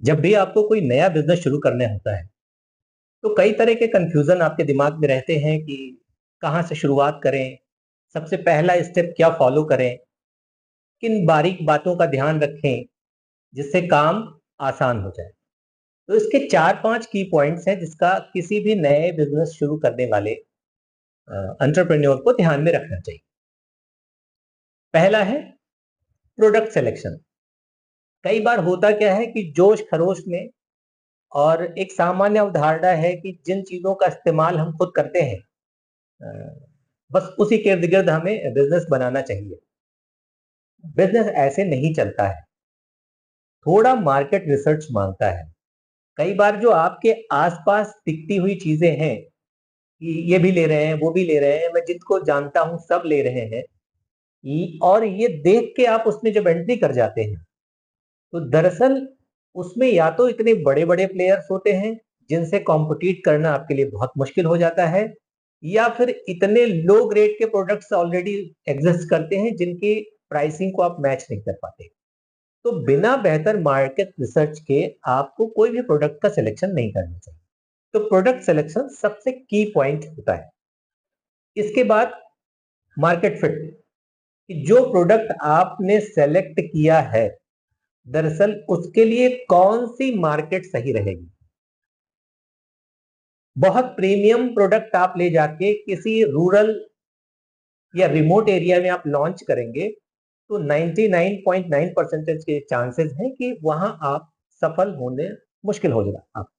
जब भी आपको कोई नया बिजनेस शुरू करना होता है तो कई तरह के कंफ्यूजन आपके दिमाग में रहते हैं कि कहाँ से शुरुआत करें, सबसे पहला स्टेप क्या फॉलो करें, किन बारीक बातों का ध्यान रखें जिससे काम आसान हो जाए। तो इसके 4-5 की पॉइंट्स हैं जिसका किसी भी नए बिजनेस शुरू करने वाले एंटरप्रेन्योर को ध्यान में रखना चाहिए। पहला है प्रोडक्ट सिलेक्शन। कई बार होता क्या है कि जोश खरोश में और एक सामान्य अवधारणा है कि जिन चीजों का इस्तेमाल हम खुद करते हैं बस उसी के इर्द गिर्द हमें बिजनेस बनाना चाहिए। बिजनेस ऐसे नहीं चलता है, थोड़ा मार्केट रिसर्च मांगता है। कई बार जो आपके आसपास दिखती हुई चीजें हैं कि ये भी ले रहे हैं, वो भी ले रहे हैं, मैं जिनको जानता हूं सब ले रहे हैं, और ये देख के आप उसमें जब एंट्री कर जाते हैं तो दरअसल उसमें या तो इतने बड़े बड़े प्लेयर्स होते हैं जिनसे कॉम्पिटिट करना आपके लिए बहुत मुश्किल हो जाता है, या फिर इतने लो ग्रेड के प्रोडक्ट्स ऑलरेडी एग्जिस्ट करते हैं जिनकी प्राइसिंग को आप मैच नहीं कर पाते। तो बिना बेहतर मार्केट रिसर्च के आपको कोई भी प्रोडक्ट का सिलेक्शन नहीं करना चाहिए। तो प्रोडक्ट सिलेक्शन सबसे की पॉइंट होता है। इसके बाद मार्केट फिट, कि जो प्रोडक्ट आपने सेलेक्ट किया है दरअसल उसके लिए कौन सी मार्केट सही रहेगी। बहुत प्रीमियम प्रोडक्ट आप ले जाके किसी रूरल या रिमोट एरिया में आप लॉन्च करेंगे तो 99.9% के चांसेस हैं कि वहां आप सफल होने मुश्किल हो जाएगा। आप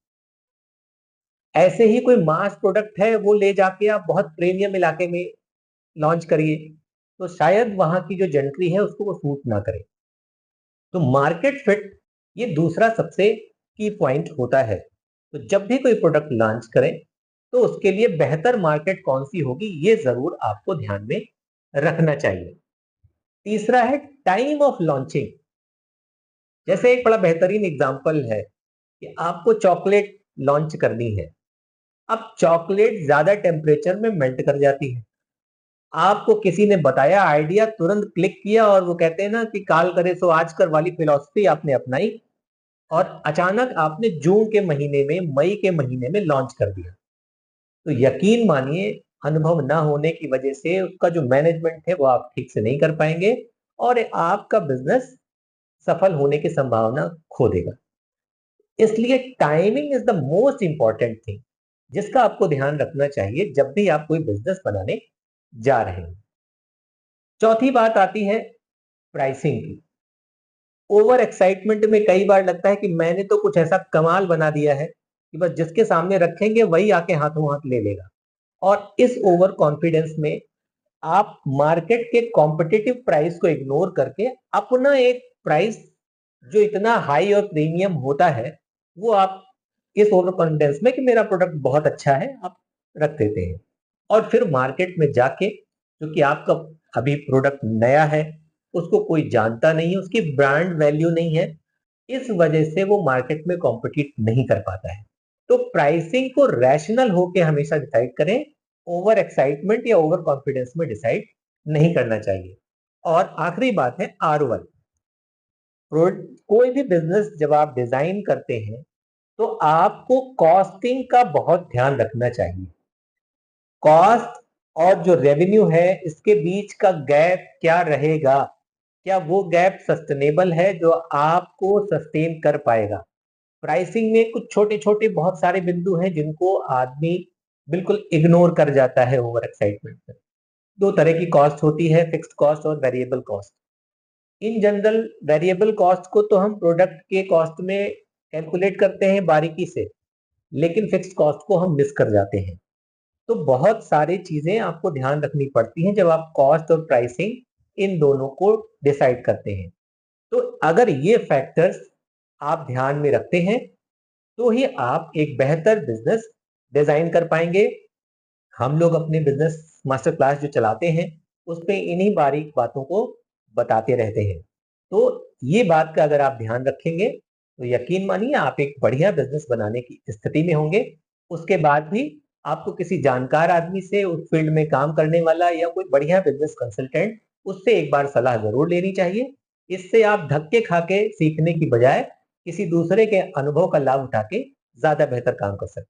ऐसे ही कोई मास प्रोडक्ट है वो ले जाके आप बहुत प्रीमियम इलाके में लॉन्च करिए तो शायद वहां की जो जनट्री है उसको वो सूट ना करे। तो मार्केट फिट ये दूसरा सबसे की पॉइंट होता है। तो जब भी कोई प्रोडक्ट लॉन्च करें तो उसके लिए बेहतर मार्केट कौन सी होगी ये जरूर आपको ध्यान में रखना चाहिए। तीसरा है टाइम ऑफ लॉन्चिंग। जैसे एक बड़ा बेहतरीन एग्जांपल है कि आपको चॉकलेट लॉन्च करनी है। अब चॉकलेट ज्यादा टेम्परेचर में मेल्ट कर जाती है। आपको किसी ने बताया, आइडिया तुरंत क्लिक किया और वो कहते हैं ना कि काल करे सो आज कर वाली फिलॉसफी आपने अपनाई और अचानक आपने जून के महीने में, मई के महीने में लॉन्च कर दिया। तो यकीन मानिए अनुभव ना होने की वजह से उसका जो मैनेजमेंट है वो आप ठीक से नहीं कर पाएंगे और आपका बिजनेस सफल होने की संभावना खो देगा। इसलिए timing is the most important thing जिसका आपको ध्यान रखना चाहिए जब भी आप कोई बिजनेस बनाने जा रहे हैं। चौथी बात आती है प्राइसिंग की। ओवर एक्साइटमेंट में कई बार लगता है कि मैंने तो कुछ ऐसा कमाल बना दिया है कि बस जिसके सामने रखेंगे वही आके हाथों हाथ ले लेगा। और इस ओवर कॉन्फिडेंस में आप मार्केट के कॉम्पिटिटिव प्राइस को इग्नोर करके अपना एक प्राइस जो इतना हाई और प्रीमियम होता है वो आप इस ओवर कॉन्फिडेंस में कि मेरा प्रोडक्ट बहुत अच्छा है आप रख देते हैं। और फिर मार्केट में जाके, क्योंकि आपका अभी प्रोडक्ट नया है, उसको कोई जानता नहीं है, उसकी ब्रांड वैल्यू नहीं है, इस वजह से वो मार्केट में कॉम्पिटिट नहीं कर पाता है। तो प्राइसिंग को रैशनल होके हमेशा डिसाइड करें, ओवर एक्साइटमेंट या ओवर कॉन्फिडेंस में डिसाइड नहीं करना चाहिए। और आखिरी बात है आरओआई। कोई भी बिजनेस जब आप डिजाइन करते हैं तो आपको कॉस्टिंग का बहुत ध्यान रखना चाहिए। कॉस्ट और जो रेवेन्यू है इसके बीच का गैप क्या रहेगा, क्या वो गैप सस्टेनेबल है जो आपको सस्टेन कर पाएगा। प्राइसिंग में कुछ छोटे छोटे बहुत सारे बिंदु हैं जिनको आदमी बिल्कुल इग्नोर कर जाता है ओवर एक्साइटमेंट में। दो तरह की कॉस्ट होती है, फिक्स्ड कॉस्ट और variable cost. In general variable cost को तो हम प्रोडक्ट के कॉस्ट में कैलकुलेट करते हैं बारीकी से, लेकिन फिक्स्ड कॉस्ट को हम मिस कर जाते हैं। तो बहुत सारी चीजें आपको ध्यान रखनी पड़ती हैं जब आप कॉस्ट और प्राइसिंग इन दोनों को डिसाइड करते हैं। तो अगर ये फैक्टर्स आप ध्यान में रखते हैं तो ही आप एक बेहतर बिजनेस डिजाइन कर पाएंगे। हम लोग अपने बिजनेस मास्टर क्लास जो चलाते हैं उसमें इन्हीं बारीक बातों को बताते रहते हैं। तो ये बात का अगर आप ध्यान रखेंगे तो यकीन मानिए आप एक बढ़िया बिजनेस बनाने की स्थिति में होंगे। उसके बाद भी आपको किसी जानकार आदमी से, उस फील्ड में काम करने वाला या कोई बढ़िया बिजनेस कंसल्टेंट, उससे एक बार सलाह जरूर लेनी चाहिए। इससे आप धक्के खा के सीखने की बजाय किसी दूसरे के अनुभव का लाभ उठा के ज्यादा बेहतर काम कर सकते हैं।